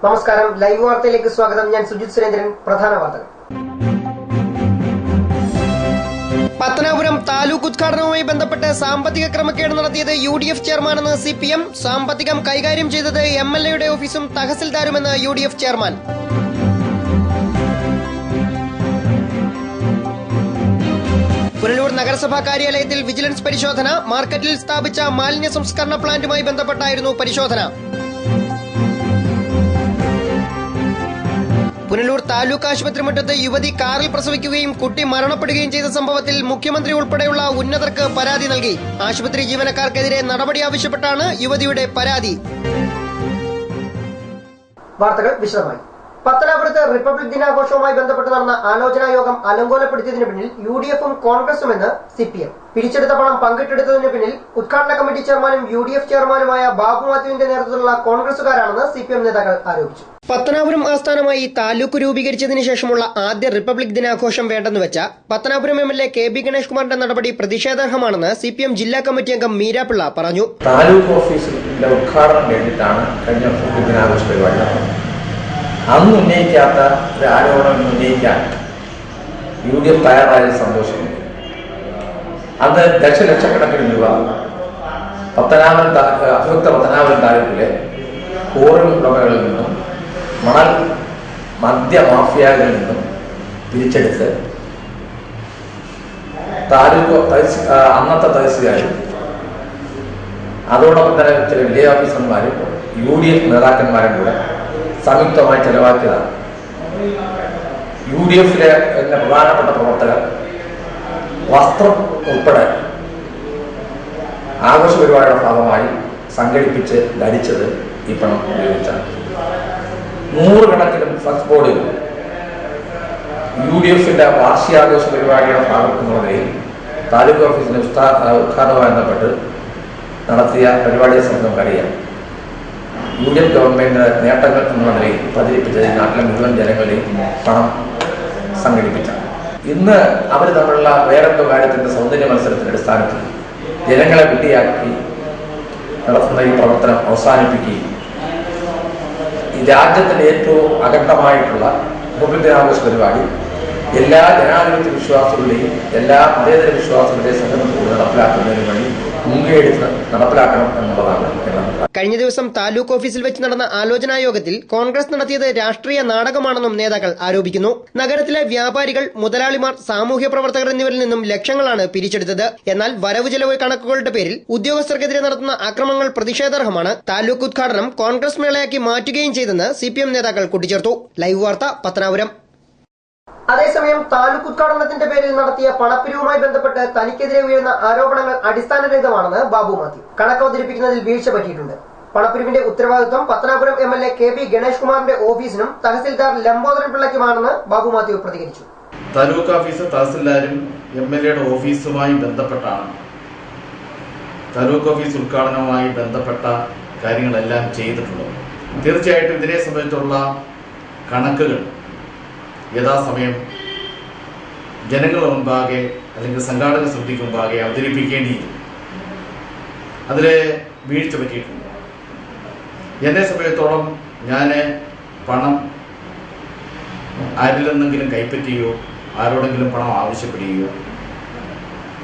നമസ്കാരം. ലൈവ് വാർത്തയിലേക്ക് സ്വാഗതം. ഞാൻ സുജിത് സുരേന്ദ്രൻ. പ്രധാന വാർത്തകൾ. പത്തനാപുരം താലൂക്ക് ഉദ്ഘാടനവുമായി ബന്ധപ്പെട്ട് സാമ്പത്തിക ക്രമക്കേട് നടത്തിയത് UDF ചെയർമാനെന്ന് CPM. സാമ്പത്തികം കൈകാര്യം ചെയ്തത് MLAയുടെ ഓഫീസും തഹസിൽദാരുമെന്ന് UDF ചെയർമാൻ. പുനലൂർ നഗരസഭാ കാര്യാലയത്തിൽ വിജിലൻസ് പരിശോധന. മാർക്കറ്റിൽ സ്ഥാപിച്ച മാലിന്യ സംസ്കരണ പ്ലാന്റുമായി ബന്ധപ്പെട്ടായിരുന്നു പരിശോധന. പുനലൂർ താലൂക്ക് ആശുപത്രി മുറ്റത്ത് യുവതി കാറിൽ പ്രസവിക്കുകയും കുട്ടി മരണപ്പെടുകയും ചെയ്ത സംഭവത്തിൽ മുഖ്യമന്ത്രി ഉൾപ്പെടെയുള്ള ഉന്നതർക്ക് പരാതി നൽകി. ആശുപത്രി ജീവനക്കാർക്കെതിരെ നടപടി ആവശ്യപ്പെട്ടാണ് യുവതിയുടെ പരാതി. വാർത്തകൾ വിശദമായി. പത്തനാപുരത്ത് റിപ്പബ്ലിക് ദിനാഘോഷവുമായി ബന്ധപ്പെട്ട് നടന്ന ആലോചനാ യോഗം അലങ്കോലപ്പെടുത്തിയതിനു പിന്നിൽ UDFും കോൺഗ്രസുമെന്ന് CPM. പിരിച്ചെടുത്ത പണം പങ്കിട്ടെടുത്തതിന് പിന്നിൽ ഉദ്ഘാടന കമ്മിറ്റി ചെയർമാനും UDF ചെയർമാനുമായ ബാബു മാത്യുവിന്റെ നേതൃത്വത്തിലുള്ള കോൺഗ്രസുകാരാണെന്ന് CPM നേതാക്കൾ ആരോപിച്ചു. പത്തനാപുരം ആസ്ഥാനമായി താലൂക്ക് രൂപീകരിച്ചതിന് ശേഷമുള്ള ആദ്യ റിപ്പബ്ലിക് ദിനാഘോഷം വേണ്ടെന്ന് വെച്ച പത്തനാപുരം MLA KB ഗണേഷ് കുമാറിന്റെ നടപടി പ്രതിഷേധാർഹമാണെന്ന് CPM ജില്ലാ കമ്മിറ്റി അംഗം മീരാപിള്ള പറഞ്ഞു. താലൂക്ക് ഓഫീസിന്റെ ഉദ്ഘാടനം വേണ്ടിയിട്ടാണ് കഴിഞ്ഞ റിപ്പബ്ലിക് ദിനാഘോഷ പരിപാടി. അന്ന് ഉന്നയിക്കാത്ത ഒരു ആരോപണം ഉന്നയിക്കാൻ UDF തയ്യാറായ സന്തോഷമുണ്ട്. അന്ന് ദശലക്ഷക്കണക്കിന് രൂപ അഭിവക്ത പത്തനാപുരം താലൂക്കിലെ കോറി ഉടമകളിൽ നിന്നും മണൽ മദ്യ മാഫിയകളിൽ നിന്നും പിരിച്ചെടുത്ത് താലൂക്ക് അന്നത്തെ തഹസിൽദാരും അതോടൊപ്പം തന്നെ ചില വില്ലേജ് ഓഫീസർമാരും UDF നേതാക്കന്മാരും കൂടെ സംയുക്തമായി ചെലവാക്കിയതാണ്. UDFിലെ തന്നെ പ്രധാനപ്പെട്ട പ്രവർത്തകർ വസ്ത്രം ഉൾപ്പെടെ ആഘോഷ പരിപാടിയുടെ ഭാഗമായി സംഘടിപ്പിച്ച് ധരിച്ചത് ഈ പണം ഉപയോഗിച്ചാണ്. 100 കണക്കിന് ഫ്ലക്സ് ബോർഡുകൾ UDFിന്റെ വാർഷികാഘോഷ പരിപാടിയുടെ ഭാഗത്തുനിന്നുള്ള നിലയിൽ താലൂക്ക് ഓഫീസിന്റെ ഉദ്ഘാടനവുമായി ബന്ധപ്പെട്ട് നടത്തിയ പരിപാടിയെ സംബന്ധിച്ച് നമുക്കറിയാം. UDF ഗവൺമെന്റിന്റെ നേട്ടങ്ങൾ എന്നുള്ള നിലയിൽ പ്രചരിപ്പിച്ചത് നാട്ടിലെ മുഴുവൻ ജനങ്ങളെയും പണം സംഘടിപ്പിച്ച ഇന്ന് അവർ തമ്മിലുള്ള വേറെന്തോ കാര്യത്തിന്റെ സൗന്ദര്യ മത്സരത്തിന്റെ അടിസ്ഥാനത്തിൽ ജനങ്ങളെ വിഡ്ഢിയാക്കി നടത്തുന്ന ഈ പ്രവർത്തനം അവസാനിപ്പിക്കുകയും ഈ രാജ്യത്തിന്റെ ഏറ്റവും അഖണ്ഡമായിട്ടുള്ള റിപ്പബ്ലിക് ദിനാഘോഷ പരിപാടി എല്ലാ ജനാധിപത്യ വിശ്വാസികളുടെയും എല്ലാ മതേതര വിശ്വാസികളുടെയും സംഘടനകൾ നടപ്പിലാക്കുന്നതിന് വേണ്ടി മുൻകൈയെടുത്ത് നടപ്പിലാക്കണം എന്നുള്ളതാണ്. കഴിഞ്ഞ ദിവസം താലൂക്ക് ഓഫീസിൽ വെച്ച് നടന്ന ആലോചനാ യോഗത്തിൽ കോൺഗ്രസ് നടത്തിയത് രാഷ്ട്രീയ നാടകമാണെന്നും നേതാക്കൾ ആരോപിക്കുന്നു. നഗരത്തിലെ വ്യാപാരികൾ, മുതലാളിമാർ, സാമൂഹ്യ പ്രവർത്തകർ എന്നിവരിൽ നിന്നും ലക്ഷങ്ങളാണ് പിരിച്ചെടുത്തത്. എന്നാൽ വരവ് ചെലവ് കണക്കുകളുടെ പേരിൽ ഉദ്യോഗസ്ഥർക്കെതിരെ നടത്തുന്ന അക്രമങ്ങൾ പ്രതിഷേധാർഹമാണ്. താലൂക്ക് ഉദ്ഘാടനം കോൺഗ്രസ് മേളയാക്കി മാറ്റുകയും ചെയ്തെന്ന് CPM നേതാക്കൾ കൂട്ടിച്ചേർത്തു. ലൈവ് വാർത്ത പത്തനാപുരം. അതേസമയം താലൂക്ക് ഉദ്ഘാടനത്തിന്റെ പേരിൽ നടത്തിയ പണപ്പിരിവുമായി ബന്ധപ്പെട്ട് തനിക്കെതിരെ ഉയർന്ന ആരോപണങ്ങൾ അടിസ്ഥാനരഹിതമാണെന്ന് ബാബു മാത്യു. കണക്ക് അവതരിപ്പിക്കുന്നതിൽ വീഴ്ച പറ്റിയിട്ടുണ്ട്. പണപ്പിരിവിന്റെ ഉത്തരവാദിത്വം പത്തനാപുരം MLA KB ഗണേഷ് കുമാറിന്റെ ഓഫീസിനും തഹസിൽദാർ ലംബോദരൻ പിള്ളയ്ക്കുമാണെന്ന് ബാബു മാത്യു പ്രതികരിച്ചു. താലൂക്ക് ഓഫീസ് തഹസിൽദാരും MLAയുടെ ഓഫീസുമായി ബന്ധപ്പെട്ടാണ് താലൂക്ക് ഓഫീസ് ഉദ്ഘാടനവുമായി ബന്ധപ്പെട്ട കാര്യങ്ങളെല്ലാം ചെയ്തിട്ടുള്ളത്. തീർച്ചയായിട്ടും ഇതിനെ സംബന്ധിച്ചുള്ള കണക്കുകൾ യഥാസമയം ജനങ്ങളുടെ മുൻപാകെ അല്ലെങ്കിൽ സംഘാടക സമിതിക്ക് മുമ്പാകെ അവതരിപ്പിക്കേണ്ടിയിരുന്നു. അതിൽ വീഴ്ച പറ്റിയിട്ടുണ്ട്. എന്നെ സംബന്ധിച്ചിടത്തോളം ഞാൻ പണം ആരിൽ നിന്നെങ്കിലും കൈപ്പറ്റുകയോ ആരോടെങ്കിലും പണം ആവശ്യപ്പെടുകയോ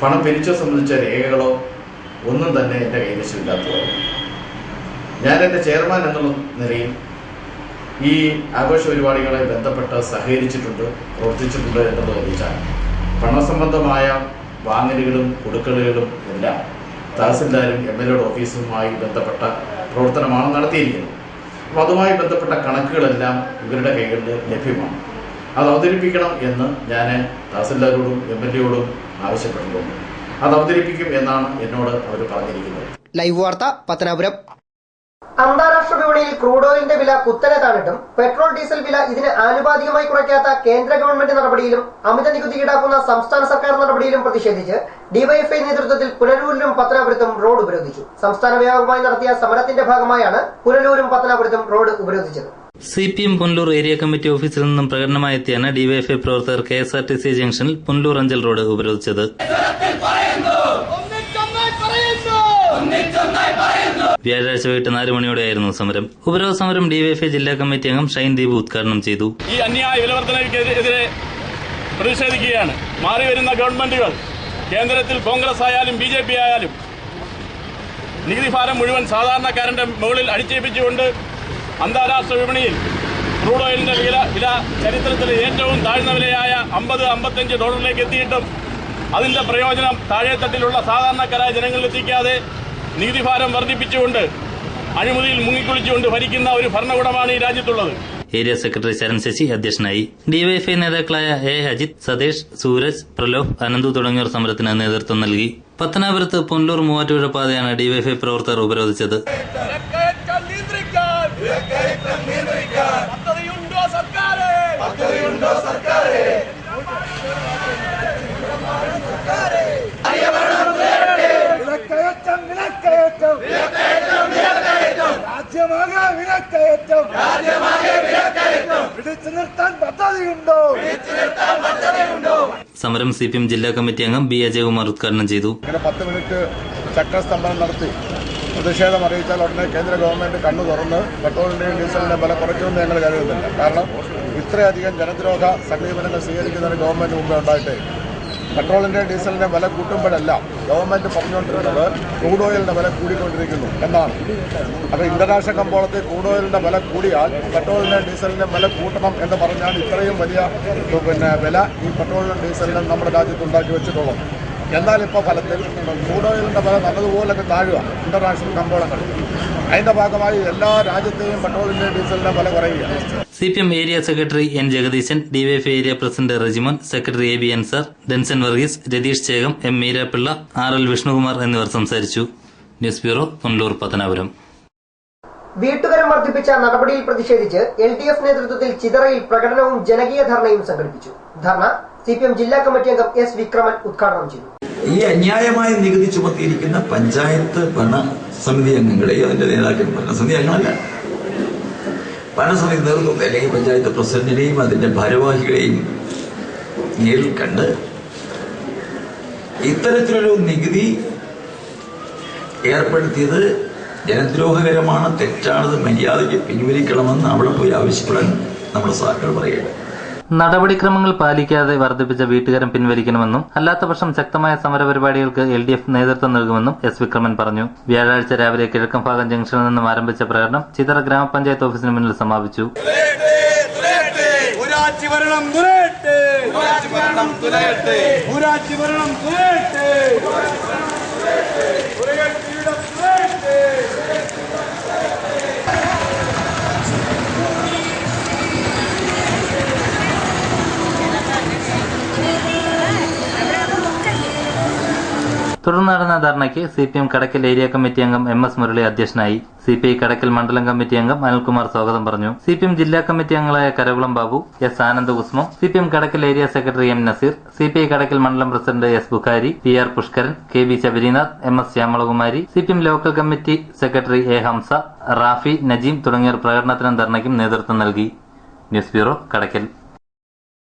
പണം പിരിച്ചോ സംബന്ധിച്ച രേഖകളോ ഒന്നും തന്നെ എൻ്റെ കൈവശമില്ലാത്തതോ. ഞാൻ എൻ്റെ ചെയർമാൻ എന്നുള്ള നിലയിൽ ഈ ആഘോഷ പരിപാടികളെ ബന്ധപ്പെട്ട് സഹകരിച്ചിട്ടുണ്ട്, പ്രവർത്തിച്ചിട്ടുണ്ട് എന്നുള്ളത് വെച്ചാൽ പണസംബന്ധമായ വാങ്ങലുകളും കൊടുക്കലുകളും എല്ലാം തഹസിൽദാരും MLAയുടെ ഓഫീസുമായി ബന്ധപ്പെട്ട പ്രവർത്തനമാണ് നടത്തിയിരിക്കുന്നത്. അപ്പോൾ അതുമായി ബന്ധപ്പെട്ട കണക്കുകളെല്ലാം ഇവരുടെ കൈകളിൽ ലഭ്യമാണ്. അത് അവതരിപ്പിക്കണം എന്ന് ഞാൻ തഹസിൽദാരോടും MLAയോടും ആവശ്യപ്പെട്ടിട്ടുണ്ട്. അത് അവതരിപ്പിക്കും എന്നാണ് എന്നോട് അവർ പറഞ്ഞിരിക്കുന്നത്. ലൈവ് വാർത്ത പത്തനാപുരം. അന്താരാഷ്ട്ര വിപണിയിൽ ക്രൂഡ് ഓയിലിന്റെ വില കുത്തനെ താണിട്ടും പെട്രോൾ ഡീസൽ വില ഇതിന് ആനുപാതികമായി കുറയ്ക്കാത്ത കേന്ദ്ര ഗവൺമെന്റ് നടപടിയിലും അമിത നികുതി ഈടാക്കുന്ന സംസ്ഥാന സർക്കാർ നടപടിയിലും പ്രതിഷേധിച്ച് DYFI നേതൃത്വത്തിൽ പുനലൂരിലും പത്തനാപുരത്തും റോഡ് ഉപരോധിച്ചു. സംസ്ഥാന വ്യാപകമായി നടത്തിയ സമരത്തിന്റെ ഭാഗമായാണ് പുനലൂരും പത്തനാപുരത്തും റോഡ് ഉപരോധിച്ചത്. CPM പുനലൂർ ഏരിയ കമ്മിറ്റി ഓഫീസിൽ നിന്നും പ്രകടനമായെത്തിയാണ് DYFI പ്രവർത്തകർ KSRTC ജംഗ്ഷനിൽ പുനലൂർ അഞ്ചൽ റോഡ് ഉപരോധിച്ചത്. വ്യാഴാഴ്ച വൈകിട്ട് 4 മണിയോടെയായിരുന്നു സമരം. ഉപരോധ സമരം ഡിവൈഎഫ്ഐ ജില്ലാ കമ്മിറ്റി അംഗം ഷൈൻ ദീപ് ഉദ്ഘാടനം ചെയ്തു. ഈ അന്യായ വിലവർദ്ധനയ്ക്കെതിരെ പ്രതിഷേധിക്കുകയാണ്. മാറിവരുന്ന ഗവൺമെന്റുകൾ, കേന്ദ്രത്തിൽ കോൺഗ്രസ് ആയാലും BJP ആയാലും, നികുതി ഭാരം മുഴുവൻ സാധാരണക്കാരന്റെ മുകളിൽ അടിച്ചേൽപ്പിച്ചുകൊണ്ട് അന്താരാഷ്ട്ര വിപണിയിൽ ക്രൂഡ് ഓയിലിന്റെ വില ചരിത്രത്തിലെ ഏറ്റവും താഴ്ന്ന വിലയായ $50-55 എത്തിയിട്ടും അതിന്റെ പ്രയോജനം താഴെത്തട്ടിലുള്ള സാധാരണക്കാരായ ജനങ്ങളിലെത്തിക്കാതെ നികുതി ഭാരം വർദ്ധിപ്പിച്ചുകൊണ്ട് അഴിമതിയിൽ മുങ്ങിക്കുളിച്ചുകൊണ്ട് ഭരിക്കുന്ന ഒരു ഭരണകൂടമാണ് ഈ രാജ്യത്തുള്ളത്. ഏരിയ സെക്രട്ടറി ശരൺ ശശി അധ്യക്ഷനായി. ഡിവൈഎഫ്ഐ നേതാക്കളായ എ അജിത്, സതീഷ്, സൂരജ്, പ്രലോഭ്, അനന്തു തുടങ്ങിയവർ സമരത്തിന് നേതൃത്വം നൽകി. പത്തനാപുരത്ത് പുനലൂർ മൂവാറ്റുപുഴ പാതയാണ് ഡിവൈഎഫ്ഐ പ്രവർത്തകർ ഉപരോധിച്ചത്. സമരം CPM ജില്ലാ കമ്മിറ്റി അംഗം B അജയകുമാർ ഉദ്ഘാടനം ചെയ്തു. 10 മിനിറ്റ് ചക്രസ്തംഭനം നടത്തി പ്രതിഷേധം അറിയിച്ചാൽ ഉടനെ കേന്ദ്ര ഗവൺമെന്റ് കണ്ണു തുറന്ന് പെട്രോളിന്റെയും ഡീസലിന്റെയും വില കുറയ്ക്കുമെന്ന് ഞങ്ങൾ കരുതുന്നില്ല. കാരണം ഇത്രയധികം ജനദ്രോഹ സമീപനങ്ങൾ സ്വീകരിക്കുന്ന ഒരു ഗവൺമെന്റ് മുമ്പേ ഉണ്ടായിട്ട് പെട്രോളിന്റെയും ഡീസലിന്റെയും വില കൂട്ടുമ്പോഴല്ല ഗവൺമെന്റ് പറഞ്ഞുകൊണ്ടിരുന്നത് ക്രൂഡ് ഓയിലിന്റെ വില കൂടിക്കൊണ്ടിരിക്കുന്നു എന്നാണ്. അപ്പോൾ ഇന്റർനാഷണൽ കമ്പോളത്തിൽ ക്രൂഡ് ഓയിലിന്റെ വില കൂടിയാൽ പെട്രോളിന്റെയും ഡീസലിന്റെയും വില കൂട്ടണം എന്ന് പറഞ്ഞാൽ ഇത്രയും വലിയ വില ഈ പെട്രോളിനും ഡീസലിനും നമ്മുടെ രാജ്യത്ത് ഉണ്ടാക്കി വെച്ചിട്ടുള്ളത്. എന്നാൽ ഇപ്പോൾ ഫലത്തിൽ ക്രൂഡ് ഓയിലിന്റെ വില നല്ലതുപോലൊക്കെ താഴുക ഇന്റർനാഷണൽ കമ്പോളങ്ങളിൽ. അതിന്റെ ഭാഗമായി എല്ലാ രാജ്യത്തെയും പെട്രോളിന്റെയും ഡീസലിന്റെയും വില കുറയുക. CPM area secretary N Jagadeeshan, DYFI area president Rejimon, secretary AB Ansar, Denson Varghese, Ratheesh Chekam, M Meerapillai, RL Vishnukumar എന്നിവർ സംസാരിച്ചു. News bureau, Punalur, Pathanapuram. വീട്ടുകരം വർദ്ധിപ്പിച്ച നടപടിയിൽ പ്രതിഷേധിച്ച് LDF നേതൃത്വത്തിൽ ചിതറയിൽ പ്രകടനവും ജനകീയ ധർണയും സംഘടിപ്പിച്ചു. ധർണ CPM ജില്ലാ കമ്മിറ്റി അംഗം S വിക്രമൻ ഉദ്ഘാടനം ചെയ്തു. ഈ അന്യായമായ നികുതി ചുമത്തിയിരിക്കുന്ന പഞ്ചായത്ത് ഭരണസമിതി അംഗങ്ങളെയോ അതിന്റെ നേതാക്കൾ, ഭരണസമിതി അംഗങ്ങളല്ല, ഭരണസമിതി നേതൃത്വത്തെ അല്ലെങ്കിൽ പഞ്ചായത്ത് പ്രസിഡന്റിനെയും അതിന്റെ ഭാരവാഹികളെയും നേരിൽ കണ്ട് ഇത്തരത്തിലൊരു നികുതി ഏർപ്പെടുത്തിയത് ജനദ്രോഹകരമാണ്, തെറ്റാണത്, മര്യാദയ്ക്ക് പിൻവലിക്കണമെന്ന് അവിടെ പോയി ആവശ്യപ്പെടാൻ നമ്മുടെ സർക്കാർ പറയുകയാണ്. നടപടിക്രമങ്ങൾ പാലിക്കാതെ വർദ്ധിപ്പിച്ച വീട്ടുകരം പിൻവലിക്കണമെന്നും അല്ലാത്തപക്ഷം ശക്തമായ സമരപരിപാടികൾക്ക് LDF നേതൃത്വം നൽകുമെന്നും S വിക്രമൻ പറഞ്ഞു. വ്യാഴാഴ്ച രാവിലെ കിഴക്കംഭാഗം ജംഗ്ഷനിൽ നിന്നും ആരംഭിച്ച പ്രകടനം ചിതറ ഗ്രാമപഞ്ചായത്ത് ഓഫീസിന് മുന്നിൽ സമാപിച്ചു. തുടർന്ന് നടന്ന ധർണയ്ക്ക് CPM കടക്കൽ ഏരിയ കമ്മിറ്റി അംഗം MS മുരളി അധ്യക്ഷനായി. CPI കടക്കൽ മണ്ഡലം കമ്മിറ്റി അംഗം അനിൽകുമാർ സ്വാഗതം പറഞ്ഞു. CPM ജില്ലാ കമ്മിറ്റി അംഗങ്ങളായ Karakulam Babu, S Anand Kusmam, CPM Kadakkal area secretary M Naseer, CPI Kadakkal മണ്ഡലം president S Bukhari, PR Pushkaran, KB Sabarinath, MS Shyamalakumari, CPM local committee secretary A Hamsa, Rafi, Najeem തുടങ്ങിയവർ പ്രകടനത്തിനും ധർണയ്ക്കും നേതൃത്വം നൽകി. ന്യൂസ് ബ്യൂറോ, കടക്കൽ.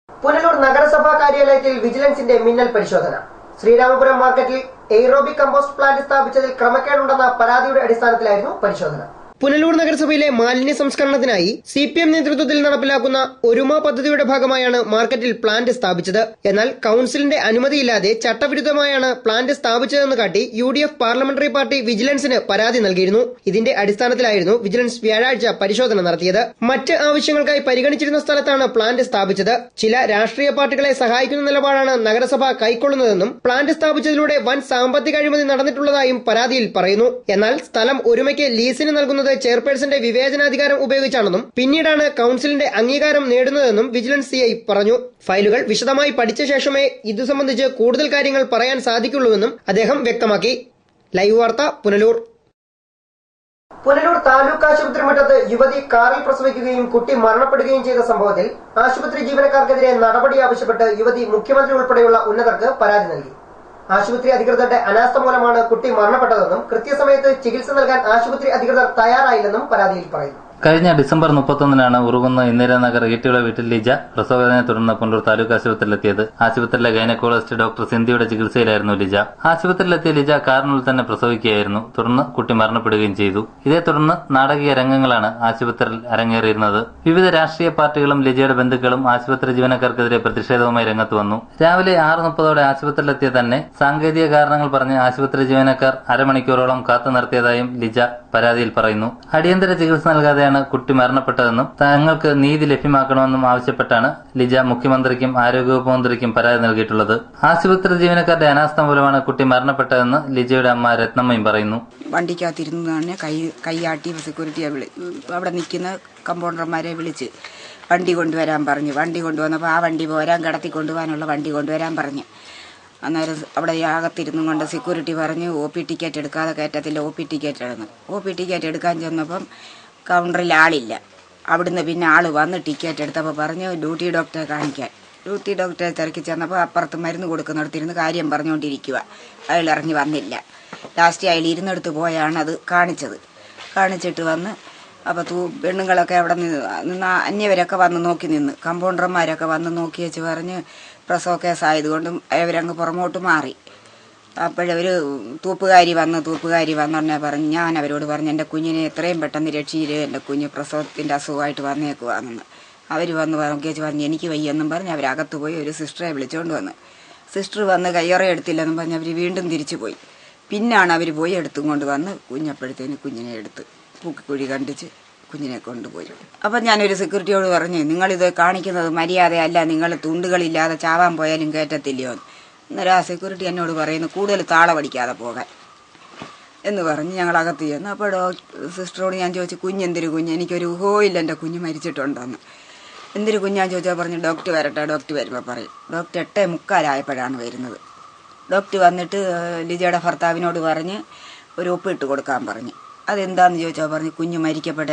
പുനലൂർ നഗരസഭാ കാര്യാലയത്തിൽ വിജിലൻസിന്റെ മിന്നൽ പരിശോധന. ശ്രീരാമപുരം മാർക്കറ്റിൽ എയ്റോബിക് കമ്പോസ്റ്റ് പ്ലാന്റ് സ്ഥാപിച്ചതിൽ ക്രമക്കേടുണ്ടെന്ന പരാതിയുടെ അടിസ്ഥാനത്തിലായിരുന്നു പരിശോധന. പുനലൂർ നഗരസഭയിലെ മാലിന്യ സംസ്കരണത്തിനായി CPM നേതൃത്വത്തിൽ നടപ്പിലാക്കുന്ന ഒരുമ പദ്ധതിയുടെ ഭാഗമായാണ് മാർക്കറ്റിൽ പ്ലാന്റ് സ്ഥാപിച്ചത്. എന്നാൽ കൌൺസിലിന്റെ അനുമതിയില്ലാതെ ചട്ടവിരുദ്ധമായാണ് പ്ലാന്റ് സ്ഥാപിച്ചതെന്ന് കാട്ടി UDF പാർലമെന്ററി പാർട്ടി വിജിലൻസിന് പരാതി നൽകിയിരുന്നു. ഇതിന്റെ അടിസ്ഥാനത്തിലായിരുന്നു വിജിലൻസ് വ്യാഴാഴ്ച പരിശോധന നടത്തിയത്. മറ്റ് ആവശ്യങ്ങൾക്കായി പരിഗണിച്ചിരുന്ന സ്ഥലത്താണ് പ്ലാന്റ് സ്ഥാപിച്ചത്. ചില രാഷ്ട്രീയ പാർട്ടികളെ സഹായിക്കുന്ന നിലപാടാണ് നഗരസഭ കൈക്കൊള്ളുന്നതെന്നും പ്ലാന്റ് സ്ഥാപിച്ചതിലൂടെ വൻ സാമ്പത്തിക അഴിമതി നടന്നിട്ടുള്ളതായും പരാതിയിൽ പറയുന്നു. എന്നാൽ സ്ഥലം ഒരുമയ്ക്ക് ലീസിന് നൽകുന്നത് ചെയർപേഴ്സന്റെ വിവേചനാധികാരം ഉപയോഗിച്ചാണെന്നും പിന്നീടാണ് കൌൺസിലിന്റെ അംഗീകാരം നേടുന്നതെന്നും വിജിലൻസ് CI പറഞ്ഞു. ഫയലുകൾ വിശദമായി പഠിച്ച ശേഷമേ ഇതു സംബന്ധിച്ച് കൂടുതൽ കാര്യങ്ങൾ പറയാൻ സാധിക്കുള്ളൂവെന്നും അദ്ദേഹം വ്യക്തമാക്കി. ലൈവ് വാർത്ത, പുനലൂർ. പുനലൂർ താലൂക്ക് ആശുപത്രി മുറ്റത്ത് യുവതി കാറിൽ പ്രസവിക്കുകയും കുട്ടി മരണപ്പെടുകയും ചെയ്ത സംഭവത്തിൽ ആശുപത്രി ജീവനക്കാർക്കെതിരെ നടപടി ആവശ്യപ്പെട്ട് യുവതി മുഖ്യമന്ത്രി ഉൾപ്പെടെയുള്ള ഉന്നതർക്ക് പരാതി നൽകി. ആശുപത്രി അധികൃതരുടെ അനാസ്ഥ മൂലമാണ് കുട്ടി മരണപ്പെട്ടതെന്നും കൃത്യസമയത്ത് ചികിത്സ നൽകാൻ ആശുപത്രി അധികൃതർ തയ്യാറായില്ലെന്നും പരാതിയിൽ പറയുന്നു. കഴിഞ്ഞ ഡിസംബർ 31 ഉറുകുന്ന ഇന്ദിരാനഗർ ഈട്ടിയുള്ള വീട്ടിൽ ലിജ പ്രസവവേദനയെ തുടർന്ന് പുനലൂർ താലൂക്ക് ആശുപത്രിയിലെത്തിയത്. ആശുപത്രിയിലെ ഗൈനക്കോളജിസ്റ്റ് ഡോക്ടർ സിന്ധിയുടെ ചികിത്സയിലായിരുന്നു ലിജ. ആശുപത്രിയിലെത്തിയ ലിജ കാറിനുള്ളിൽ തന്നെ പ്രസവിക്കുകയായിരുന്നു. തുടർന്ന് കുട്ടി മരണപ്പെടുകയും ചെയ്തു. ഇതേ തുടർന്ന് നാടകീയ രംഗങ്ങളാണ് ആശുപത്രിയിൽ അരങ്ങേറിയിരുന്നത്. വിവിധ രാഷ്ട്രീയ പാർട്ടികളും ലിജയുടെ ബന്ധുക്കളും ആശുപത്രി ജീവനക്കാർക്കെതിരെ പ്രതിഷേധവുമായി രംഗത്ത് വന്നു. രാവിലെ 6:30 ആശുപത്രിയിലെത്തിയ തന്നെ സാങ്കേതിക കാരണങ്ങൾ പറഞ്ഞ് ആശുപത്രി ജീവനക്കാർ അരമണിക്കൂറോളം കാത്തു നിർത്തിയതായും ലിജ പരാതിയിൽ പറയുന്നു. അടിയന്തര ചികിത്സ നൽകാതെയാണ് കുട്ടി മരണപ്പെട്ടതെന്നും തങ്ങൾക്ക് നീതി ലഭ്യമാക്കണമെന്നും ആവശ്യപ്പെട്ടാണ് ലിജ മുഖ്യമന്ത്രിക്കും ആരോഗ്യവകുപ്പ് മന്ത്രിക്കും പരാതി നൽകിയിട്ടുള്ളത്. ആശുപത്രി ജീവനക്കാരുടെ അനാസ്ഥ മൂലമാണ് കുട്ടി മരണപ്പെട്ടതെന്ന് ലിജയുടെ അമ്മ രത്നമ്മയും പറയുന്നു. വണ്ടിക്കകത്തിരുന്ന് കൈയാട്ടി സെക്യൂരിറ്റിയെ അവിടെ നിൽക്കുന്ന കമ്പൗണ്ടർമാരെ വിളിച്ച് വണ്ടി കൊണ്ടുവരാൻ പറഞ്ഞു. വണ്ടി കൊണ്ടുവന്നപ്പോൾ ആ വണ്ടി പോരാൻ കടത്തി കൊണ്ടുപോകാനുള്ള വണ്ടി കൊണ്ടുവരാൻ പറഞ്ഞു. അന്നേരം അവിടെ അകത്തിരുന്നും കൊണ്ട് സെക്യൂരിറ്റി പറഞ്ഞു OP ടിക്കറ്റ് എടുക്കാതെ കയറ്റത്തില്ല, OP ടിക്കറ്റ് എടുന്നു. OP ടിക്കറ്റ് എടുക്കാൻ ചെന്നപ്പം കൗണ്ടറിൽ ആളില്ല. അവിടുന്ന് പിന്നെ ആൾ വന്ന് ടിക്കറ്റ് എടുത്തപ്പോൾ പറഞ്ഞു ഡ്യൂട്ടി ഡോക്ടറെ കാണിക്കാൻ. ഡ്യൂട്ടി ഡോക്ടറെ തിരക്കി ചെന്നപ്പോൾ അപ്പുറത്ത് മരുന്ന് കൊടുക്കുന്നിടത്തിരുന്ന് കാര്യം പറഞ്ഞുകൊണ്ടിരിക്കുക. അയാൾ ഇറങ്ങി വന്നില്ല. ലാസ്റ്റ് അയാൾ ഇരുന്നെടുത്ത് പോയാണ് അത് കാണിച്ചിട്ട് വന്ന് അപ്പോൾ പെണ്ണുങ്ങളൊക്കെ അവിടെ നിന്ന് അന്യവരൊക്കെ വന്ന് നോക്കി നിന്ന് കമ്പൗണ്ടർമാരൊക്കെ വന്ന് നോക്കി വെച്ച് പറഞ്ഞ് പ്രസവ കേസായതുകൊണ്ടും അവരങ്ങ് പുറമോട്ട് മാറി. അപ്പോഴവർ തൂപ്പുകാരി വന്നുടനെ പറഞ്ഞ് ഞാൻ അവരോട് പറഞ്ഞു എൻ്റെ കുഞ്ഞിനെ എത്രയും പെട്ടെന്ന് രക്ഷിയില്ലേ, എൻ്റെ കുഞ്ഞ് പ്രസവത്തിൻ്റെ അസുഖമായിട്ട് വന്നേക്കുവാണെന്ന്. അവർ വന്ന് നോക്കിയേച്ച് പറഞ്ഞ് എനിക്ക് വയ്യെന്നും പറഞ്ഞ് അവരകത്ത് പോയി ഒരു സിസ്റ്ററെ വിളിച്ചുകൊണ്ട് വന്ന്. സിസ്റ്റർ വന്ന് കയ്യറ എടുത്തില്ലെന്നും പറഞ്ഞ് അവർ വീണ്ടും തിരിച്ചു പോയി. പിന്നാണ് അവർ പോയി എടുത്തും കൊണ്ട് വന്ന് കുഞ്ഞപ്പോഴത്തേന് കുഞ്ഞിനെ എടുത്ത് പൂക്കിക്കുഴി കണ്ടിച്ച് കുഞ്ഞിനെ കൊണ്ടുപോയി. അപ്പം ഞാനൊരു സെക്യൂരിറ്റിയോട് പറഞ്ഞു നിങ്ങളിത് കാണിക്കുന്നത് മര്യാദയല്ല, നിങ്ങൾ തുണ്ടുകളില്ലാതെ ചാവാൻ പോയാലും കയറ്റത്തില്ലയോ. അന്നേരം ആ സെക്യൂരിറ്റി എന്നോട് പറയുന്നു കൂടുതൽ താളമടിക്കാതെ പോകാൻ എന്ന് പറഞ്ഞ് ഞങ്ങളകത്ത് ചെന്നു. അപ്പോൾ സിസ്റ്ററോട് ഞാൻ ചോദിച്ചു കുഞ്ഞെന്തൊരു കുഞ്ഞ്, എനിക്കൊരു ഊഹവും എൻ്റെ കുഞ്ഞ് മരിച്ചിട്ടുണ്ടെന്ന്. എന്തൊരു കുഞ്ഞാന്ന് ചോദിച്ചാൽ പറഞ്ഞു ഡോക്ടർ വരട്ടെ. ഡോക്ടർ വരുമ്പോൾ പറയും. ഡോക്ടർ 8:45 വരുന്നത്. ഡോക്ടർ വന്നിട്ട് ലിജയുടെ ഭർത്താവിനോട് പറഞ്ഞ് ഒരു ഒപ്പിട്ട് കൊടുക്കാൻ പറഞ്ഞു. അതെന്താണെന്ന് ചോദിച്ചാൽ പറഞ്ഞു കുഞ്ഞ് മരിക്കപ്പെട്ട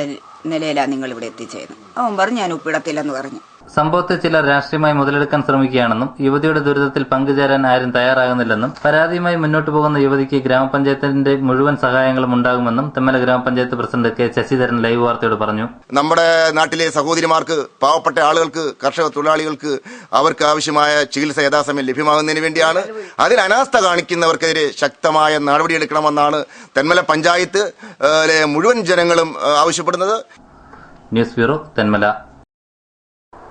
നിലയിലാണ് നിങ്ങളിവിടെ എത്തിച്ചേരുന്നത്. അവൻ പറഞ്ഞു ഞാൻ ഒപ്പിടത്തില്ലെന്ന് പറഞ്ഞു. സംഭവത്തെ ചിലർ രാഷ്ട്രീയമായി മുതലെടുക്കാൻ ശ്രമിക്കുകയാണെന്നും യുവതിയുടെ ദുരിതത്തിൽ പങ്കുചേരാൻ ആരും തയ്യാറാകുന്നില്ലെന്നും പരാതിയുമായി മുന്നോട്ട് പോകുന്ന യുവതിക്ക് ഗ്രാമപഞ്ചായത്തിന്റെ മുഴുവൻ സഹായങ്ങളും ഉണ്ടാകുമെന്നും തെന്മല ഗ്രാമപഞ്ചായത്ത് പ്രസിഡന്റ് കെ ശശിധരൻ ലൈവ് വാർത്തയോട് പറഞ്ഞു. നമ്മുടെ നാട്ടിലെ സഹോദരിമാർക്ക്, പാവപ്പെട്ട ആളുകൾക്ക്, കർഷക തൊഴിലാളികൾക്ക് അവർക്ക് ആവശ്യമായ ചികിത്സ യഥാസമയം ലഭ്യമാകുന്നതിന് വേണ്ടിയാണ്. അതിൽ അനാസ്ഥ കാണിക്കുന്നവർക്കെതിരെ ശക്തമായ നടപടിയെടുക്കണമെന്നാണ് തെന്മല പഞ്ചായത്ത് മുഴുവൻ ജനങ്ങളും ആവശ്യപ്പെടുന്നത്. News bureau Thenmala.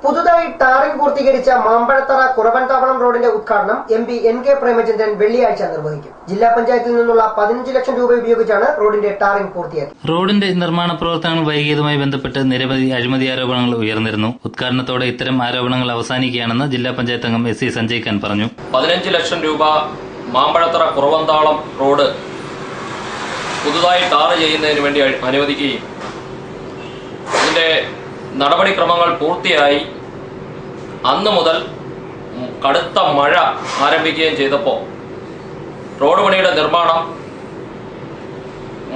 പുതുതായി ടാറിംഗ് പൂർത്തീകരിച്ച മാമ്പഴത്തറ കുറവൻതാവളം റോഡിന്റെ ഉദ്ഘാടനം MP NK പ്രേമചന്ദ്രൻ വെള്ളിയാഴ്ച നിർവഹിക്കും. ജില്ലാ പഞ്ചായത്തിൽ നിന്നുള്ള 15 ലക്ഷം രൂപ ഉപയോഗിച്ചാണ് റോഡിന്റെ ടാറിംഗ് പൂർത്തിയാക്കി. റോഡിന്റെ നിർമ്മാണ പ്രവർത്തനങ്ങൾ വൈകിയതുമായി ബന്ധപ്പെട്ട് നിരവധി അഴിമതി ആരോപണങ്ങൾ ഉയർന്നിരുന്നു. ഉദ്ഘാടനത്തോടെ ഇത്തരം ആരോപണങ്ങൾ അവസാനിക്കുകയാണെന്ന് ജില്ലാ പഞ്ചായത്ത് അംഗം SC സഞ്ജയ് ഖാൻ പറഞ്ഞു. 15 ലക്ഷം രൂപ മാമ്പഴത്തറ കുറവന്താവളം റോഡ് പുതുതായി ടാർ ചെയ്യുന്നതിന് വേണ്ടി അനുവദിക്കുകയും ഇതിന്റെ നടപടിക്രമങ്ങൾ പൂർത്തിയായി അന്ന് മുതൽ കടുത്ത മഴ ആരംഭിക്കുകയും ചെയ്തപ്പോൾ റോഡ് പണിയുടെ നിർമ്മാണം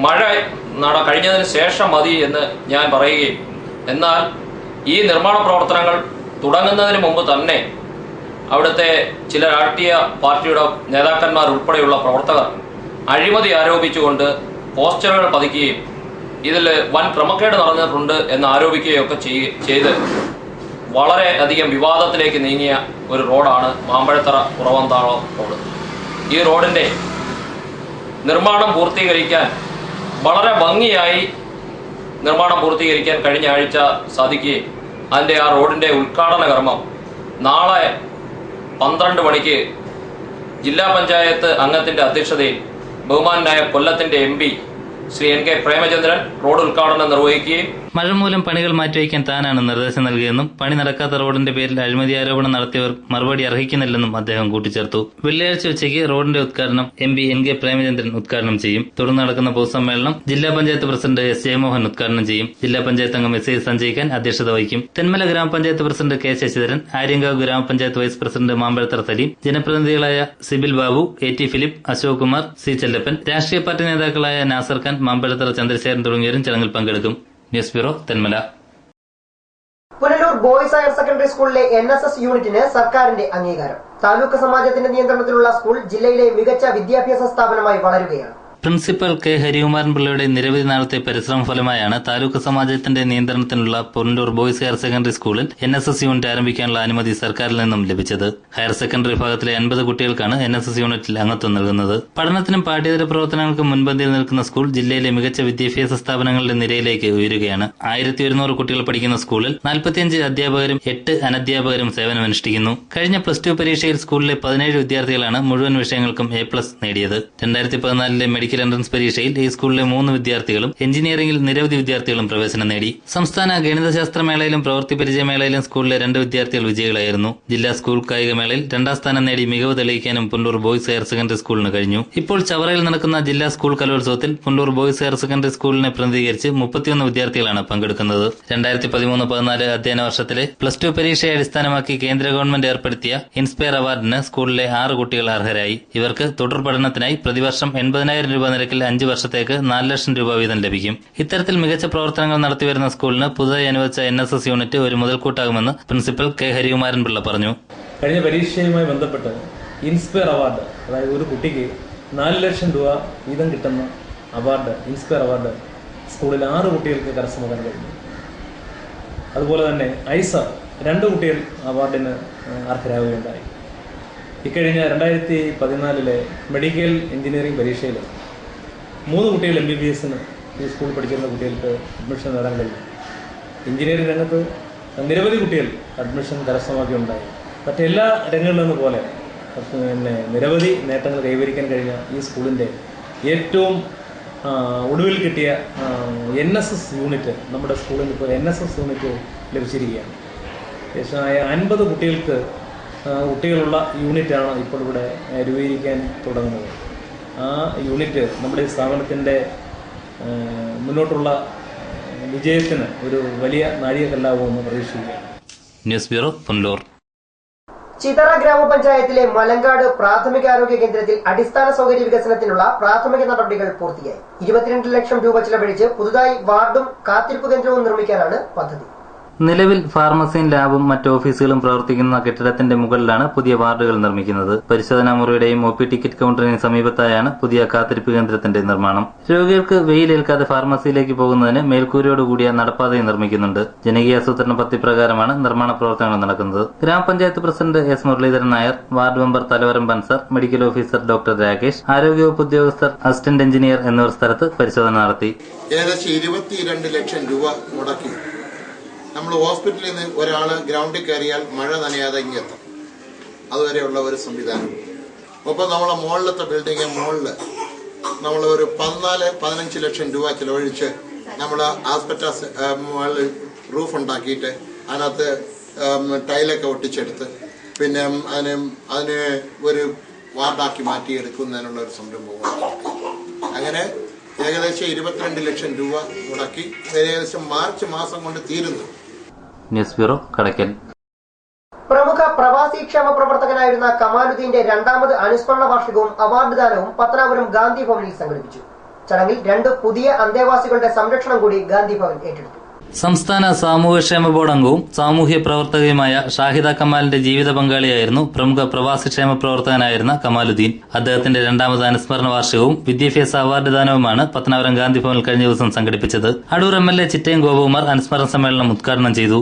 മഴ കഴിഞ്ഞതിന് ശേഷം മതി എന്ന് ഞാൻ പറയുകയും എന്നാൽ ഈ നിർമ്മാണ പ്രവർത്തനങ്ങൾ തുടങ്ങുന്നതിന് മുമ്പ് തന്നെ അവിടുത്തെ ചില രാഷ്ട്രീയ പാർട്ടിയുടെ നേതാക്കന്മാർ ഉൾപ്പെടെയുള്ള പ്രവർത്തകർ അഴിമതി ആരോപിച്ചുകൊണ്ട് പോസ്റ്ററുകൾ പതിക്കുകയും ഇതിൽ വൻ ക്രമക്കേട് നടന്നിട്ടുണ്ട് എന്ന് ആരോപിക്കുകയൊക്കെ ചെയ്ത് വളരെ അധികം വിവാദത്തിലേക്ക് നീങ്ങിയ ഒരു റോഡാണ് മാമ്പഴത്തറ കുറവന്താവളം റോഡ്. ഈ റോഡിൻ്റെ നിർമ്മാണം പൂർത്തീകരിക്കാൻ വളരെ ഭംഗിയായി കഴിഞ്ഞ ആഴ്ച സാധിക്കുകയും അതിൻ്റെ ആ റോഡിൻ്റെ ഉദ്ഘാടന കർമ്മം നാളെ 12 മണിക്ക് ജില്ലാ പഞ്ചായത്ത് അംഗത്തിൻ്റെ അധ്യക്ഷതയിൽ ബഹുമാനായ കൊല്ലത്തിൻ്റെ MP Shri NK Premachandran road ഉദ്ഘാടനം നിർവഹിക്കുകയും മഴ മൂലം പണികൾ മാറ്റിവെക്കാൻ താനാണ് നിർദ്ദേശം നൽകിയെന്നും പണി നടക്കാത്ത റോഡിന്റെ പേരിൽ അഴിമതി ആരോപണം നടത്തിയവർ മറുപടി അർഹിക്കുന്നില്ലെന്നും അദ്ദേഹം കൂട്ടിച്ചേർത്തു. വെള്ളിയാഴ്ച ഉച്ചയ്ക്ക് റോഡിന്റെ ഉദ്ഘാടനം MP NK പ്രേമചന്ദ്രൻ ഉദ്ഘാടനം ചെയ്യും. തുടർന്ന് നടക്കുന്ന പൊതുസമ്മേളനം ജില്ലാ പഞ്ചായത്ത് പ്രസിഡന്റ് S ജയമോഹൻ ഉദ്ഘാടനം ചെയ്യും. ജില്ലാ പഞ്ചായത്ത് അംഗം SC സഞ്ജയ് ഖാൻ അധ്യക്ഷത വഹിക്കും. തെന്മല ഗ്രാമപഞ്ചായത്ത് പ്രസിഡന്റ് K ശശിധരൻ, ആര്യങ്കാവ് ഗ്രാമപഞ്ചായത്ത് വൈസ് പ്രസിഡന്റ് മാമ്പഴത്തറ സലീം, ജനപ്രതിനിധികളായ Sibil Babu, AT Philip, Ashok Kumar, C Chellappan, രാഷ്ട്രീയ പാർട്ടി നേതാക്കളായ നാസർ ഖാൻ, മാമ്പഴത്തറ ചന്ദ്രശേഖരൻ തുടങ്ങിയവരും ചടങ്ങിൽ പങ്കെടുക്കും. News bureau Thenmala. Punalur boys higher secondary സ്കൂളിലെ NSS യൂണിറ്റിന് സർക്കാരിന്റെ അംഗീകാരം. താലൂക്ക് സമാജത്തിന്റെ നിയന്ത്രണത്തിലുള്ള സ്കൂൾ ജില്ലയിലെ മികച്ച വിദ്യാഭ്യാസ സ്ഥാപനമായി വളരുകയാണ്. പ്രിൻസിപ്പൽ കെ ഹരികുമാരൻ പിള്ളയുടെ നിരവധി നാളത്തെ പരിശ്രമ ഫലമായാണ് താലൂക്ക് സമാജത്തിന്റെ നിയന്ത്രണത്തിലുള്ള പുനലൂർ ബോയ്സ് ഹയർ സെക്കൻഡറി സ്കൂളിൽ NSS യൂണിറ്റ് ആരംഭിക്കാനുള്ള അനുമതി സർക്കാരിൽ നിന്നും ലഭിച്ചത്. ഹയർ സെക്കൻഡറി വിഭാഗത്തിലെ 50 കുട്ടികൾക്കാണ് NSS യൂണിറ്റിൽ അംഗത്വം നൽകുന്നത്. പഠനത്തിനും പാഠ്യേതര പ്രവർത്തനങ്ങൾക്കും മുൻപന്തിയിൽ നിൽക്കുന്ന സ്കൂൾ ജില്ലയിലെ മികച്ച വിദ്യാഭ്യാസ സ്ഥാപനങ്ങളുടെ നിരയിലേക്ക് ഉയരുകയാണ്. 1100 കുട്ടികൾ പഠിക്കുന്ന സ്കൂളിൽ 45 അധ്യാപകരും 8 അനധ്യാപകരും സേവനമനുഷ്ഠിക്കുന്നു. കഴിഞ്ഞ +2 പരീക്ഷയിൽ സ്കൂളിലെ 17 വിദ്യാർത്ഥികളാണ് മുഴുവൻ വിഷയങ്ങൾക്കും A+ നേടിയത്. 2014 മെഡിക്കൽ എൻട്രൻസ് പരീക്ഷയിൽ ഈ സ്കൂളിലെ 3 വിദ്യാർത്ഥികളും എഞ്ചിനീയറിംഗിൽ നിരവധി വിദ്യാർത്ഥികളും പ്രവേശനം നേടി. സംസ്ഥാന ഗണിതശാസ്ത്ര മേളയിലും പ്രവൃത്തി പരിചയമേളയിലും സ്കൂളിലെ 2 വിദ്യാർത്ഥികൾ വിജയികളായിരുന്നു. ജില്ലാ സ്കൂൾ കായികമേളയിൽ 2ാം സ്ഥാനം നേടി മികവ് തെളിയിക്കാനും പുനലൂർ ബോയ്സ് ഹയർ സെക്കൻഡറി സ്കൂളിന് കഴിഞ്ഞു. ഇപ്പോൾ ചവറയിൽ നടക്കുന്ന ജില്ലാ സ്കൂൾ കലോത്സവത്തിൽ പുനലൂർ ബോയ്സ് ഹയർ സെക്കൻഡറി സ്കൂളിനെ പ്രതിനിധീകരിച്ച് 31 വിദ്യാർത്ഥികളാണ് പങ്കെടുക്കുന്നത്. 2013-14 അധ്യയന വർഷത്തിലെ +2 പരീക്ഷയെ അടിസ്ഥാനമാക്കി കേന്ദ്ര ഗവൺമെന്റ് ഏർപ്പെടുത്തിയ ഇൻസ്പയർ അവാർഡിന് സ്കൂളിലെ 6 കുട്ടികൾ അർഹരായി. ഇവർക്ക് തുടർ പഠനത്തിനായി പ്രതിവർഷം 80,000 രൂപ നിരക്കിൽ 5 വർഷത്തേക്ക് 4 ലക്ഷം രൂപ വീതം ലഭിക്കും. ഇത്തരത്തിൽ മികച്ച പ്രവർത്തനങ്ങൾ നടത്തിവരുന്ന സ്കൂളിന് പുതുതായി അനുവദിച്ച NSS യൂണിറ്റ് ഒരു മുതൽക്കൂട്ടാകുമെന്ന് പ്രിൻസിപ്പൽ കെ ഹരികുമാരൻ പിള്ള പറഞ്ഞു. കഴിഞ്ഞ പരീക്ഷയുമായി ബന്ധപ്പെട്ട് ഇൻസ്പയർ അവാർഡ്, അതായത് ഒരു കുട്ടിക്ക് 4 ലക്ഷം രൂപ വീതം കിട്ടുന്ന അവാർഡ്, ഇൻസ്പയർ അവാർഡ് സ്കൂളിൽ 6 കുട്ടികൾക്ക് കരസ്ഥമാക്കാൻ കഴിഞ്ഞു. അതുപോലെ തന്നെ ഐസർ 2 കുട്ടികൾ അവാർഡിന് അർഹരാകുകയുണ്ടായി. ഇക്കഴിഞ്ഞ 2014 മെഡിക്കൽ എഞ്ചിനീയറിംഗ് പരീക്ഷയിൽ 3 കുട്ടികൾ MBBSന് ഈ സ്കൂളിൽ പഠിച്ചിരുന്ന കുട്ടികൾക്ക് അഡ്മിഷൻ നേടാൻ കഴിഞ്ഞു. എഞ്ചിനീയറിംഗ് രംഗത്ത് നിരവധി കുട്ടികൾ അഡ്മിഷൻ കരസ്ഥമാക്കിയുണ്ടായി. മറ്റെല്ലാ രംഗങ്ങളിലെന്ന പോലെ നിരവധി നേട്ടങ്ങൾ കൈവരിക്കാൻ കഴിഞ്ഞ ഈ സ്കൂളിൻ്റെ ഏറ്റവും ഒടുവിൽ കിട്ടിയ NSS യൂണിറ്റ്, നമ്മുടെ സ്കൂളിൽ ഇപ്പോൾ NSS യൂണിറ്റ് ലഭിച്ചിരിക്കുകയാണ്. ഏകദേശം 50 കുട്ടികളുള്ള യൂണിറ്റാണ് ഇപ്പോൾ ഇവിടെ രൂപീകരിക്കാൻ തുടങ്ങുന്നത്. ആ യൂണിറ്റ് നമ്മുടെ സ്ഥാപനത്തിൻ്റെ മുന്നോട്ടുള്ള വിജയത്തിന് ഒരു വലിയ നാഴികക്കല്ലാവുമെന്ന് പ്രതീക്ഷിക്കുകയാണ്. News bureau, Punalur. ചിതറ ഗ്രാമപഞ്ചായത്തിലെ മലങ്കാട് പ്രാഥമികാരോഗ്യ കേന്ദ്രത്തിൽ അടിസ്ഥാന സൗകര്യ വികസനത്തിനുള്ള പ്രാഥമിക നടപടികൾ പൂർത്തിയായി. 22 ലക്ഷം രൂപ ചിലവഴിച്ച് പുതുതായി വാർഡും കാത്തിരിപ്പ് കേന്ദ്രവും നിർമ്മിക്കാനാണ് പദ്ധതി. നിലവിൽ ഫാർമസിയും ലാബും മറ്റ് ഓഫീസുകളും പ്രവർത്തിക്കുന്ന കെട്ടിടത്തിന്റെ മുകളിലാണ് പുതിയ വാർഡുകൾ നിർമ്മിക്കുന്നത്. പരിശോധനാ മുറിയുടെയും OP ടിക്കറ്റ് കൌണ്ടറിന് സമീപത്തായാണ് പുതിയ കാത്തിരിപ്പ് കേന്ദ്രത്തിന്റെ നിർമ്മാണം. രോഗികൾക്ക് വെയിലേൽക്കാതെ ഫാർമസിയിലേക്ക് പോകുന്നതിന് മേൽക്കൂരയോടുകൂടിയ നടപ്പാതയും നിർമ്മിക്കുന്നുണ്ട്. ജനകീയ ആസൂത്രണ പദ്ധതി പ്രകാരമാണ് നിർമ്മാണ പ്രവർത്തനങ്ങൾ നടക്കുന്നത്. ഗ്രാമപഞ്ചായത്ത് president S. Muraleedharan Nair, ward member തലവരം ബൻസർ, മെഡിക്കൽ ഓഫീസർ ഡോക്ടർ രാകേഷ്, ആരോഗ്യവകുപ്പ് ഉദ്യോഗസ്ഥർ, അസിസ്റ്റന്റ് എഞ്ചിനീയർ എന്നിവർ സ്ഥലത്ത് പരിശോധന നടത്തി. ഏകദേശം 22 ലക്ഷം രൂപ മുടക്കി നമ്മൾ ഹോസ്പിറ്റലിൽ നിന്ന് ഒരാൾ ഗ്രൗണ്ടിൽ കയറിയാൽ മഴ നനയാതെ ഇങ്ങെത്തും, അതുവരെയുള്ള ഒരു സംവിധാനം. ഒപ്പം നമ്മളെ മുകളിലത്തെ ബിൽഡിങ് മുകളിൽ നമ്മൾ ഒരു 14-15 ലക്ഷം രൂപ ചിലവഴിച്ച് നമ്മൾ ആസ്പെറ്റാസ് മുകളിൽ റൂഫ് ഉണ്ടാക്കിയിട്ട് അതിനകത്ത് ടൈലൊക്കെ ഒട്ടിച്ചെടുത്ത് പിന്നെ അതിന് ഒരു വാർഡാക്കി മാറ്റിയെടുക്കുന്നതിനുള്ള ഒരു സംരംഭവും. അങ്ങനെ ഏകദേശം 22 ലക്ഷം രൂപ മുടക്കി ഏകദേശം മാർച്ച് മാസം കൊണ്ട് തീരുന്നു. News bureau, Kadakkal. പ്രമുഖ പ്രവാസി ക്ഷേമ പ്രവർത്തകനായിരുന്ന കമാലുദ്ദീന്റെ 2ാമത് അനുസ്മരണ വാർഷികവും അവാർഡ് ദാനവും പത്തനാപുരം ഗാന്ധി ഭവനിൽ സംഘടിപ്പിച്ചു. ചടങ്ങിൽ 2 പുതിയ അന്തേവാസികളുടെ സംരക്ഷണം കൂടി ഗാന്ധി ഭവൻ ഏറ്റെടുത്തു. സംസ്ഥാന സാമൂഹ്യക്ഷേമ ബോർഡ് അംഗവും സാമൂഹ്യ പ്രവർത്തകയുമായ ഷാഹിദ കമാലിന്റെ ജീവിത പങ്കാളിയായിരുന്നു പ്രമുഖ പ്രവാസിക്ഷേമ പ്രവർത്തകനായിരുന്ന കമാലുദ്ദീൻ. അദ്ദേഹത്തിന്റെ 2ാമത് അനുസ്മരണ വാർഷികവും വിദ്യാഭ്യാസ അവാർഡ് ദാനവുമാണ് പത്തനാപുരം ഗാന്ധി ഭവനിൽ കഴിഞ്ഞ ദിവസം സംഘടിപ്പിച്ചത്. അടൂർ MLA ചിറ്റയം ഗോപകുമാർ അനുസ്മരണ സമ്മേളനം ഉദ്ഘാടനം ചെയ്തു.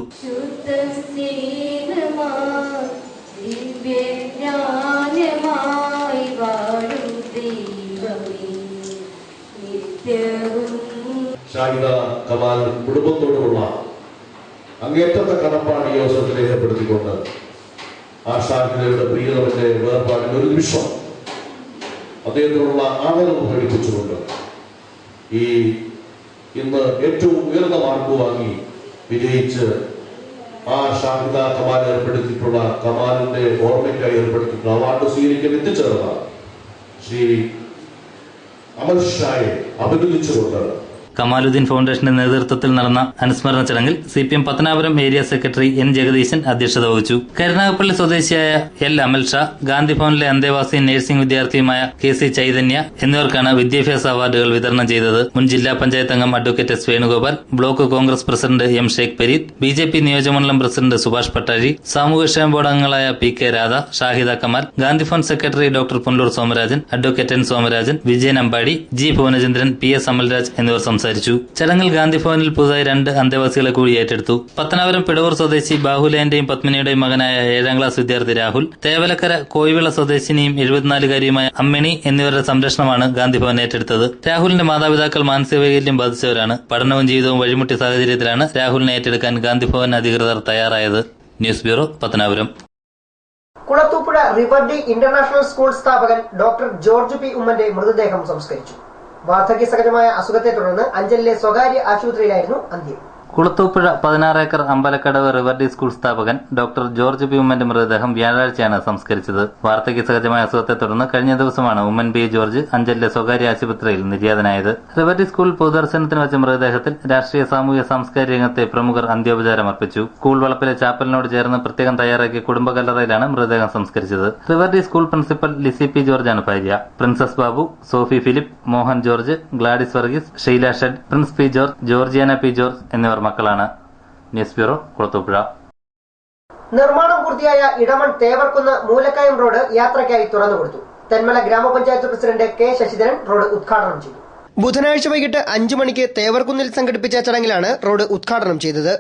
ഷാഹിദ കമാൽ കുടുംബത്തോടുമുള്ള അങ്ങേറ്റത്തെ കടപ്പാട് ഈ അവസരത്തിൽ രേഖപ്പെടുത്തിക്കൊണ്ട് ആ ഷാഹിദയുടെ പ്രിയതമന്റെ വേർപാടിൽ ഒരു നിമിഷം അദ്ദേഹത്തിനുള്ള ആദരവ് പ്രകടിപ്പിച്ചുകൊണ്ട് ഈ ഇന്ന് ഏറ്റവും ഉയർന്ന മാർക്ക് വാങ്ങി വിജയിച്ച് ആ ഷാഹിദ കമാൽ ഏർപ്പെടുത്തിയിട്ടുള്ള കമാലിന്റെ ഓർമ്മയ്ക്കായി ഏർപ്പെടുത്തിയിട്ടുള്ള അവാർഡ് സ്വീകരിക്കാൻ എത്തിച്ചേർന്ന ശ്രീ അമർ ഷായെ അഭിനന്ദിച്ചുകൊണ്ട് കമാലുദ്ദീൻ ഫൗണ്ടേഷന്റെ നേതൃത്വത്തിൽ നടന്ന അനുസ്മരണ ചടങ്ങിൽ CPM Pathanapuram area secretary N. Jagadeesan അധ്യക്ഷത വഹിച്ചു. കരുനാഗപ്പള്ളി സ്വദേശിയായ L. അമൽ ഷാ, ഗാന്ധിഭവനിലെ അന്തേവാസി നഴ്സിംഗ് വിദ്യാർത്ഥിയുമായ KC ചൈതന്യ എന്നിവർക്കാണ് വിദ്യാഭ്യാസ അവാർഡുകൾ വിതരണം ചെയ്തത്. മുൻ ജില്ലാ പഞ്ചായത്ത് അംഗം advocate S. Venugopal, block Congress president M. Sheikh Pareed, BJP നിയോജകമണ്ഡലം പ്രസിഡന്റ് സുഭാഷ് പട്ടാഴി, സാമൂഹ്യക്ഷേമ ബോർഡ് അംഗങ്ങളായ P. K. Radha, Shahida Kamal, Gandhibhavan secretary doctor Punalur Somarajan, advocate N. Somarajan, Vijayan Ambadi, G. Bhuvanachandran, P.S. Amalraj എന്നിവർ സംസാരിച്ചു. ചടങ്ങിൽ ഗാന്ധിഭവനിൽ പുതുതായി 2 അന്തേവാസികളെ കൂടി ഏറ്റെടുത്തു. പത്തനാപുരം പിടവൂർ സ്വദേശി ബാഹുലയന്റെയും പത്മിനിയുടെയും മകനായ 7ാം ക്ലാസ് വിദ്യാർത്ഥി രാഹുൽ, തേവലക്കര കോയിവിള സ്വദേശിനിയും 74-കാരിയുമായ അമ്മിണി എന്നിവരുടെ സംരക്ഷണമാണ് ഗാന്ധിഭവൻ ഏറ്റെടുത്തത്. രാഹുലിന്റെ മാതാപിതാക്കൾ മാനസികവൈകല്യം ബാധിച്ചവരാണ്. പഠനവും ജീവിതവും വഴിമുട്ടിയ സാഹചര്യത്തിലാണ് രാഹുലിനെ ഏറ്റെടുക്കാൻ ഗാന്ധിഭവൻ അധികൃതർ തയ്യാറായത്. News bureau, Pathanapuram. Kulathupuzha river D international school സ്ഥാപകൻ ഡോക്ടർ ജോർജ് പി. ഉമ്മന്റെ മൃതദേഹം സംസ്കരിച്ചു. വാർദ്ധക്യ സഹജമായ അസുഖത്തെ തുടർന്ന് അഞ്ചലിലെ സ്വകാര്യ ആശുപത്രിയിലായിരുന്നു അന്ത്യം. Kulathupuzha 16 acre Ambalakkadavu River De School സ്ഥാപകൻ ഡോക്ടർ ജോർജ് പി. ഉമ്മന്റെ മൃതദേഹം വ്യാഴാഴ്ചയാണ് സംസ്കരിച്ചത്. വാർദ്ധക്യ സഹജമായ അസുഖത്തെ തുടർന്ന് കഴിഞ്ഞ ദിവസമാണ് ഉമ്മൻ പി. ജോർജ് അഞ്ചലിലെ സ്വകാര്യ ആശുപത്രിയിൽ നിര്യാതനായത്. റിവർ ഡി സ്കൂൾ പൊതുദർശനത്തിന് വെച്ച മൃതദേഹത്തിൽ രാഷ്ട്രീയ സാമൂഹ്യ സാംസ്കാരിക രംഗത്തെ പ്രമുഖർ അന്ത്യോപചാരം അർപ്പിച്ചു. സ്കൂൾ വളപ്പിലെ ചാപ്പലിനോട് ചേർന്ന് പ്രത്യേകം തയ്യാറാക്കിയ കുടുംബ കല്ലറയിലാണ് മൃതദേഹം സംസ്കരിച്ചത്. River De School principal Lissy P. ജോർജാണ് ഭാര്യ. Princess Babu, Sophie Philip, Mohan George, Gladys Varghese, Sheela ഷെഡ്, Prince P. George, Georgiana P. George എന്നിവർ മക്കളാണ്. News bureau, Kulathupuzha. നിർമ്മാണം പൂർത്തിയായ ഇടമൺ തേവർക്കുന്ന് മൂലക്കയം റോഡ് യാത്രയ്ക്കായി തുറന്നുകൊടുത്തു. തെന്മല ഗ്രാമപഞ്ചായത്ത് പ്രസിഡന്റ് K. ശശിധരൻ റോഡ് ഉദ്ഘാടനം ചെയ്തു. ബുധനാഴ്ച വൈകിട്ട് 5 മണിക്ക് തേവർക്കുന്നിൽ സംഘടിപ്പിച്ച ചടങ്ങിലാണ് റോഡ് ഉദ്ഘാടനം ചെയ്തത്.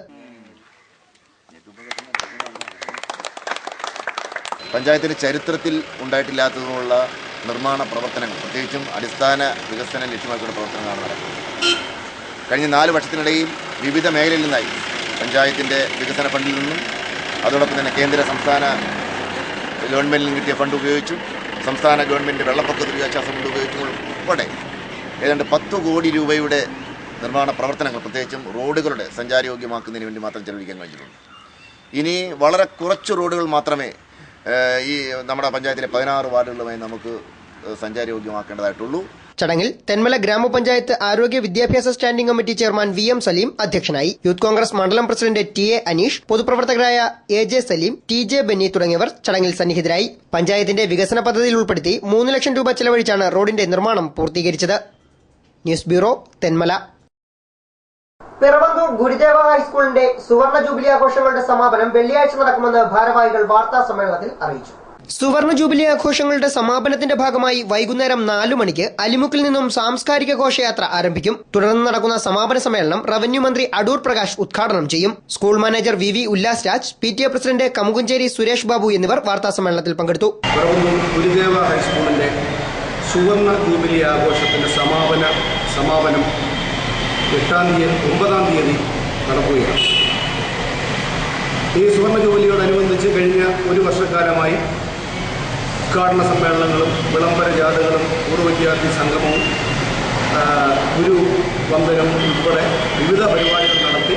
പഞ്ചായത്തിന്റെ ചരിത്രത്തിൽ ഉണ്ടായിട്ടില്ലാത്തതുമുള്ള നിർമ്മാണ പ്രവർത്തനങ്ങൾ, പ്രത്യേകിച്ചും അടിസ്ഥാന വികസനം ലക്ഷ്യമാക്കിയുള്ള പ്രവർത്തനങ്ങളാണ് നടക്കുന്നത്. കഴിഞ്ഞ 4 വർഷത്തിനിടയിൽ വിവിധ മേഖലയിൽ നിന്നായി പഞ്ചായത്തിൻ്റെ വികസന ഫണ്ടിൽ നിന്നും അതോടൊപ്പം തന്നെ കേന്ദ്ര സംസ്ഥാന ഗവൺമെൻറ്റിൽ നിന്ന് കിട്ടിയ ഫണ്ട് ഉപയോഗിച്ചും സംസ്ഥാന ഗവൺമെൻറ് വെള്ളപ്പൊക്ക ദുരിതാശ്വാസ ഫണ്ട് ഉപയോഗിച്ചും ഉൾപ്പെടെ ഏതാണ്ട് 10 കോടി രൂപയുടെ നിർമ്മാണ പ്രവർത്തനങ്ങൾ, പ്രത്യേകിച്ചും റോഡുകളുടെ സഞ്ചാരയോഗ്യമാക്കുന്നതിന് വേണ്ടി മാത്രം ചെലവഴിക്കാൻ കഴിഞ്ഞിട്ടുണ്ട്. ഇനി വളരെ കുറച്ച് റോഡുകൾ മാത്രമേ ഈ നമ്മുടെ പഞ്ചായത്തിലെ 16 വാർഡുകളുമായി നമുക്ക് സഞ്ചാരയോഗ്യമാക്കേണ്ടതായിട്ടുള്ളൂ. ചടങ്ങിൽ തെന്മല ഗ്രാമപഞ്ചായത്ത് ആരോഗ്യ വിദ്യാഭ്യാസ standing committee chairman VM Salim അധ്യക്ഷനായി. യൂത്ത് കോൺഗ്രസ് മണ്ഡലം പ്രസിഡന്റ് TA അനീഷ്, പൊതുപ്രവർത്തകരായ AJ സലീം, TJ ബെന്നി തുടങ്ങിയവർ ചടങ്ങിൽ സന്നിഹിതരായി. പഞ്ചായത്തിന്റെ വികസന പദ്ധതിയിൽ ഉൾപ്പെടുത്തി 3 ലക്ഷം രൂപ ചെലവഴിച്ചാണ് റോഡിന്റെ നിർമ്മാണം പൂർത്തീകരിച്ചത്. News bureau, Thenmala. പിറവന്തൂർ ഗുരുദേവ ഹൈസ്കൂളിന്റെ സുവർണ ജൂബിലി ആഘോഷങ്ങളുടെ സമാപനം വെള്ളിയാഴ്ച നടക്കുമെന്ന് ഭാരവാഹികൾ വാർത്താ സമ്മേളനത്തിൽ അറിയിച്ചു. സുവർണ ജൂബിലി ആഘോഷങ്ങളുടെ സമാപനത്തിന്റെ ഭാഗമായി വൈകുന്നേരം 4 മണിക്ക് അലിമുക്കിൽ നിന്നും സാംസ്കാരിക ഘോഷയാത്ര ആരംഭിക്കും. തുടർന്ന് നടക്കുന്ന സമാപന സമ്മേളനം റവന്യൂ മന്ത്രി അടൂർ പ്രകാശ് ഉദ്ഘാടനം ചെയ്യും. School manager VV Ullas Raj, PTA president Kamukumchery Suresh Babu എന്നിവർ വാർത്താ സമ്മേളനത്തിൽ പങ്കെടുത്തു. ഗുരുദേവ ഹൈസ്കൂളിന്റെ സുവർണ ജൂബിലി ആഘോഷത്തിന്റെ സമാപനം 9-ാം തീയതി നടക്കുകയാണ്. ഈ സുവർണ ജൂബിലിയോടനുബന്ധിച്ച് കഴിഞ്ഞ 1 വർഷക്കാലമായി ഉദ്ഘാടന സമ്മേളനങ്ങളും വിളംബര ജാഥകളും പൂർവ്വ വിദ്യാർത്ഥി സംഗമവും ഗുരുവന്ദനവും ഉൾപ്പെടെ വിവിധ പരിപാടികൾ നടത്തി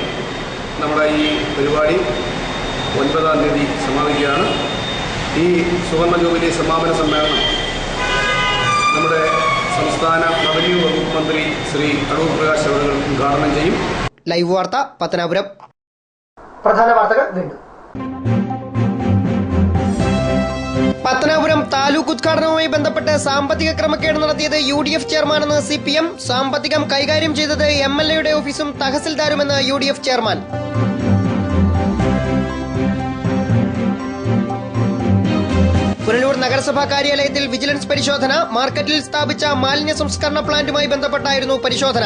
നമ്മുടെ ഈ പരിപാടി 9-ാം തീയതി സമാപിക്കുകയാണ്. ഈ സുവർണ ജൂബിലി സമാപന സമ്മേളനം നമ്മുടെ സംസ്ഥാന റവന്യൂ വകുപ്പ് മന്ത്രി ശ്രീ അടൂർ പ്രകാശ് അവർ ഉദ്ഘാടനം ചെയ്യും. ലൈവ് വാർത്ത, പത്തനാപുരം. പ്രധാന വാർത്തകൾ വീണ്ടും. പത്തനാപുരം താലൂക്ക് ഉദ്ഘാടനവുമായി ബന്ധപ്പെട്ട് സാമ്പത്തിക ക്രമക്കേട് നടത്തിയത് UDF ചെയർമാനെന്ന് CPM, സാമ്പത്തികം കൈകാര്യം ചെയ്തത് MLA-യുടെ ഓഫീസും തഹസിൽദാരുമെന്ന് UDF ചെയർമാൻ. പുനലൂർ നഗരസഭാ കാര്യാലയത്തിൽ വിജിലൻസ് പരിശോധന. മാർക്കറ്റിൽ സ്ഥാപിച്ച മാലിന്യ സംസ്കരണ പ്ലാന്റുമായി ബന്ധപ്പെട്ടായിരുന്നു പരിശോധന.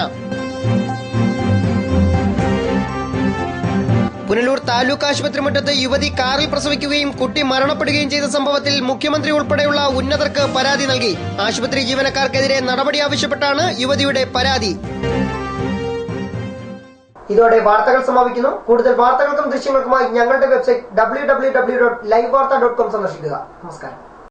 പുനലൂർ താലൂക്ക് ആശുപത്രി മുറ്റത്ത് യുവതി കാറിൽ പ്രസവിക്കുകയും കുട്ടി മരണപ്പെടുകയും ചെയ്ത സംഭവത്തിൽ മുഖ്യമന്ത്രി ഉൾപ്പെടെയുള്ള ഉന്നതർക്ക് പരാതി നൽകി. ആശുപത്രി ജീവനക്കാർക്കെതിരെ നടപടി ആവശ്യപ്പെട്ടാണ് യുവതിയുടെ പരാതി. ഇതോടെ വാർത്തകൾ സമാപിക്കുന്നു. കൂടുതൽ വാർത്തകൾക്കും ദൃശ്യങ്ങൾക്കുമായി ഞങ്ങളുടെ വെബ്സൈറ്റ് www.livevarta.com സന്ദർശിക്കുക. നമസ്കാരം.